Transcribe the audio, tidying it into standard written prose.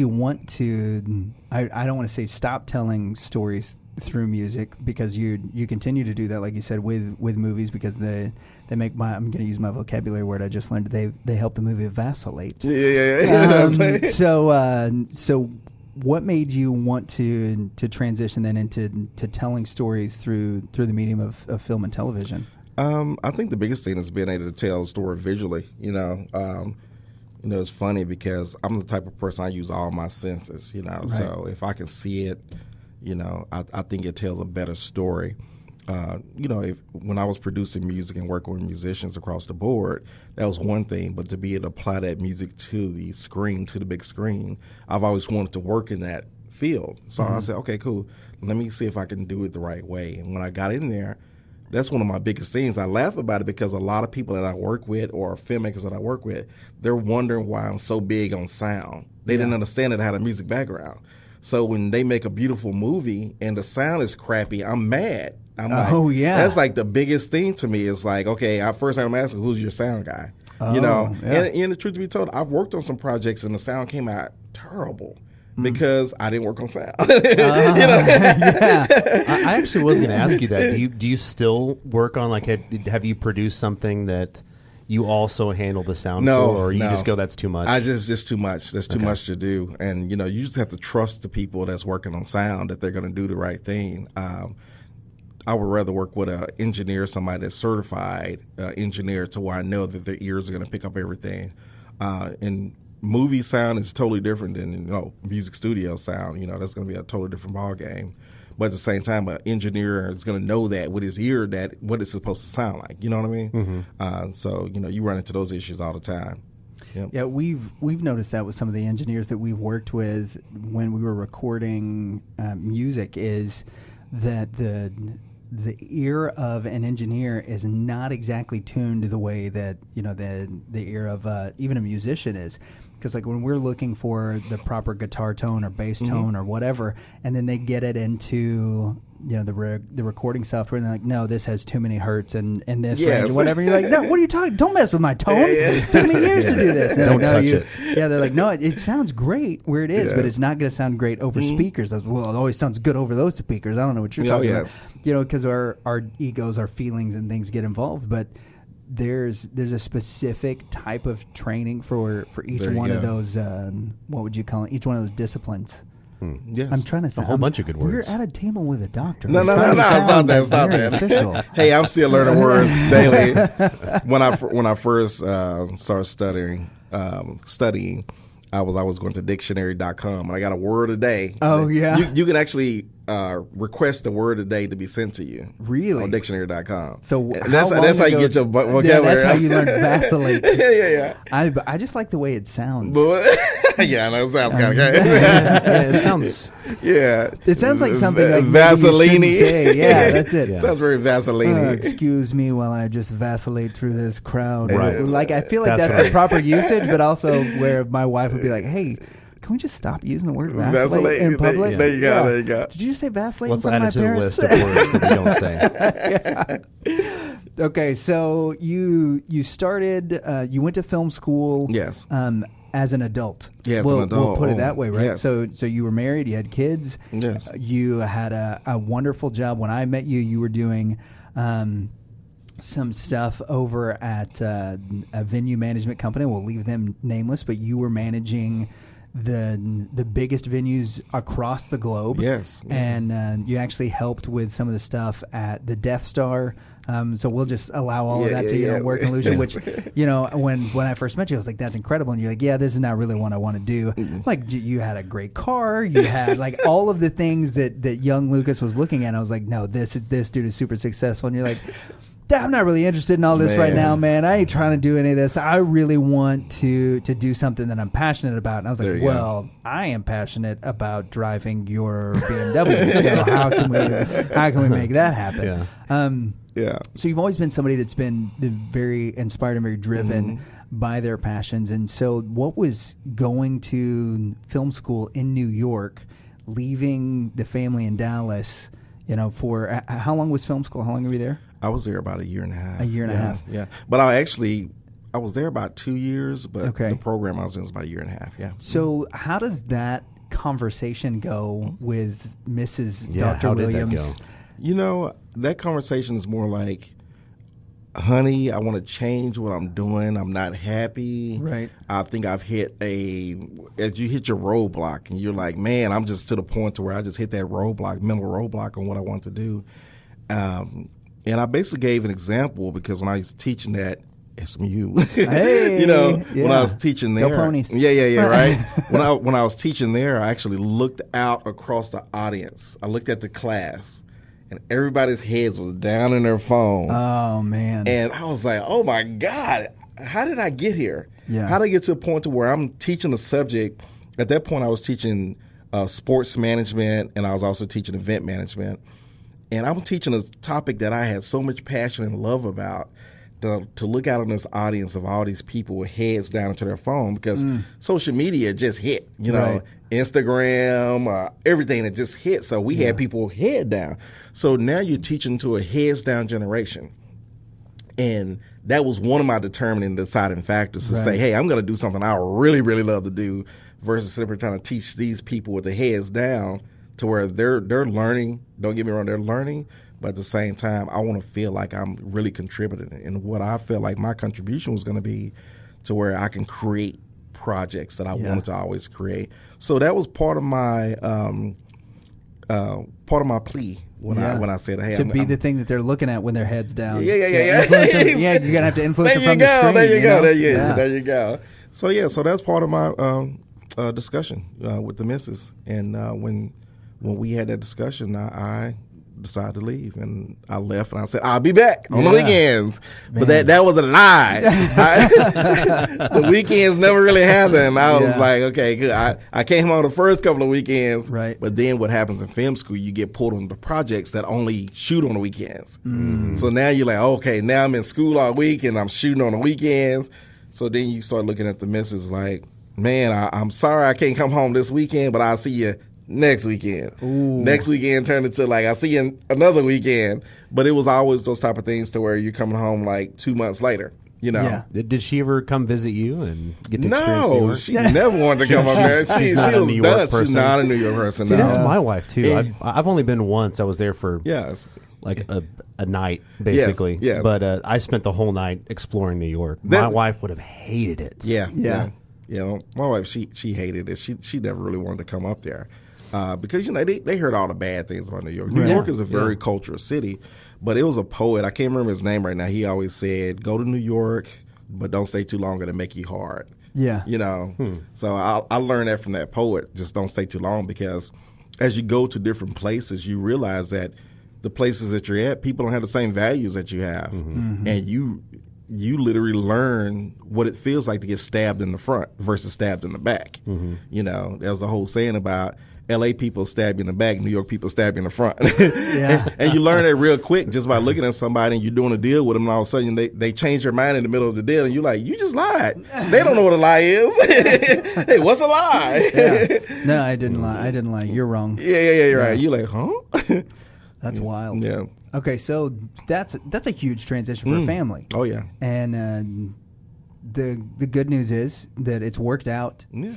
You want to, I don't want to say stop telling stories through music, because you continue to do that, like you said, with movies, because they make I'm going to use my vocabulary word I just learned. They help the movie vacillate. Yeah. So what made you want to transition then into telling stories through the medium of film and television? I think the biggest thing is being able to tell a story visually. It's funny because I'm the type of person, I use all my senses, Right. So if I can see it, I think it tells a better story. When I was producing music and working with musicians across the board, that was one thing. But to be able to apply that music to the screen, to the big screen, I've always wanted to work in that field. So I said, okay, cool. Let me see if I can do it the right way. And when I got in there, that's one of my biggest things. I laugh about it because a lot of people that I work with, or filmmakers that I work with, they're wondering why I'm so big on sound. They didn't understand that I had a music background. So when they make a beautiful movie and the sound is crappy, I'm mad. I'm that's like the biggest thing to me. Is like, okay, first I'm asking, who's your sound guy? And the truth to be told, I've worked on some projects and the sound came out terrible. Because I didn't work on sound. Yeah. I actually was going to ask you that. Do you still work on, like, have you produced something that you also handle the sound for, or you just go, that's too much? Just too much. There's too much to do. And, you just have to trust the people that's working on sound that they're going to do the right thing. I would rather work with an engineer, somebody that's certified engineer, to where I know that their ears are going to pick up everything. And movie sound is totally different than music studio sound. That's going to be a totally different ball game. But at the same time, an engineer is going to know that with his ear that what it's supposed to sound like. You know what I mean? Mm-hmm. So you run into those issues all the time. Yep. Yeah, we've noticed that with some of the engineers that we've worked with when we were recording music, is that the ear of an engineer is not exactly tuned the way that the ear of even a musician is. Because like when we're looking for the proper guitar tone or bass tone or whatever, and then they get it into the recording software, and they're like, no, this has too many hertz and this range or whatever. And you're like, no, what are you talking? Don't mess with my tone. It took me years to do this. Don't touch it. Yeah, they're like, no, it sounds great where it is, but it's not going to sound great over speakers. Well, it always sounds good over those speakers. I don't know what you're talking about. Because our egos, our feelings, and things get involved, but. There's a specific type of training for each one of those. What would you call it? Each one of those disciplines. Yes. I'm trying to say a whole bunch of good words. We're at a table with a doctor. No. It's not that. Official. Hey, I'm still learning words daily. When I first started studying, I was going to dictionary.com, and I got a word a day. Oh, yeah. You can actually request a word a day to be sent to you. Really? On dictionary.com. So that's how you get your vocabulary. Yeah, that's how you learn vacillate. Yeah. I just like the way it sounds. Yeah, I know, it sounds kind of great. It sounds... Yeah. It sounds like something like Vaseline. Say. Yeah, that's it. It sounds very Vaseline. Excuse me while I just vacillate through this crowd. Right. Like, I feel like that's the proper usage, but also where my wife would be like, hey, can we just stop using the word vacillate in public? There you go. Did you just say vacillate Let's in front add of it my to parents? the list of words that we don't say. Okay, so you started, you went to film school. Yes. As an adult. Yeah, as an adult. We'll put it that way, right? Yes. So you were married, you had kids. Yes. You had a wonderful job. When I met you, you were doing some stuff over at a venue management company. We'll leave them nameless, but you were managing the biggest venues across the globe. Yes. And you actually helped with some of the stuff at the Death Star. So we'll just allow all of that to work in illusion, which, when I first met you, I was like, that's incredible. And you're like, yeah, this is not really what I want to do. Like, you had a great car. You had like all of the things that young Lucas was looking at. And I was like, no, this dude is super successful. And you're like, I'm not really interested in all this right now, man. I ain't trying to do any of this. I really want to do something that I'm passionate about. And I was like, well, I am passionate about driving your BMW. So how can we make that happen? Yeah. So you've always been somebody that's been very inspired and very driven by their passions. And so what was going to film school in New York, leaving the family in Dallas, for how long was film school? How long were you there? I was there about a year and a half. A year and a half. Yeah. But I actually I was there about 2 years, but the program I was in was about 1.5 years. Yeah. So how does that conversation go with Mrs. Yeah, Dr. how Williams? did that go? You know, that conversation is more like, honey, I want to change what I'm doing. I'm not happy. Right. I think I've hit as you hit your roadblock and you're like, man, I'm just to the point to where I just hit that mental roadblock on what I want to do. And I basically gave an example because when I was teaching at SMU, Hey, when I was teaching there. Go Ponies. Yeah, right. when I was teaching there, I actually looked out across the audience. I looked at the class. And everybody's heads was down in their phone. Oh, man. And I was like, oh, my God, how did I get here? Yeah. How did I get to a point to where I'm teaching a subject? At that point, I was teaching sports management, and I was also teaching event management. And I'm teaching a topic that I had so much passion and love about, to look out on this audience of all these people with heads down into their phone because social media just hit, Right. Instagram, everything that just hit. So we had people head down. So now you're teaching to a heads down generation. And that was one of my deciding factors to say, hey, I'm going to do something I really, really love to do versus simply trying to teach these people with their heads down to where they're learning. Don't get me wrong, they're learning. But at the same time, I want to feel like I'm really contributing. And what I felt like my contribution was going to be to where I can create projects that I wanted to always create. So that was part of my plea when I said, hey, to be the thing that they're looking at when their head's down. Yeah. You're going to have to influence them from the screen. There you go. So that's part of my discussion with the missus. And when we had that discussion, I decided to leave, and I left, and I said I'll be back on the weekends. Man. But that was a lie. The weekends never really happened. I was like, okay, good. I came on the first couple of weekends, right? But then what happens in film school, you get pulled on the projects that only shoot on the weekends. So now you're like, okay, now I'm in school all week and I'm shooting on the weekends. So then you start looking at the missus like, man, I'm sorry I can't come home this weekend, but I'll see you next weekend. Ooh. Next weekend turned into like, I'll see you another weekend. But it was always those type of things to where you're coming home like 2 months later, Yeah. Did she ever come visit you and get to experience New York? No, she never wanted to come up there. She's not a New York person. She's not a New York person. See, that's my wife too. I've only been once. I was there for like a night, basically. Yes. But I spent the whole night exploring New York. My wife would have hated it. Yeah. My wife, she hated it. She never really wanted to come up there. Because they heard all the bad things about New York. New York is a very cultural city, but it was a poet. I can't remember his name right now. He always said, "Go to New York, but don't stay too long; it'll make you hard." Yeah, So I learned that from that poet. Just don't stay too long because as you go to different places, you realize that the places that you're at, people don't have the same values that you have, and you literally learn what it feels like to get stabbed in the front versus stabbed in the back. There was a whole saying about LA people stab you in the back, New York people stab you in the front. And you learn that real quick just by looking at somebody and you're doing a deal with them, and all of a sudden they change their mind in the middle of the deal, and you're like, you just lied. They don't know what a lie is. Hey, what's a lie? No, I didn't lie. I didn't lie. You're wrong. You're right. You're like, huh? That's wild. Yeah. Okay, so that's a huge transition for a family. Oh, yeah. And the good news is that it's worked out. Yeah.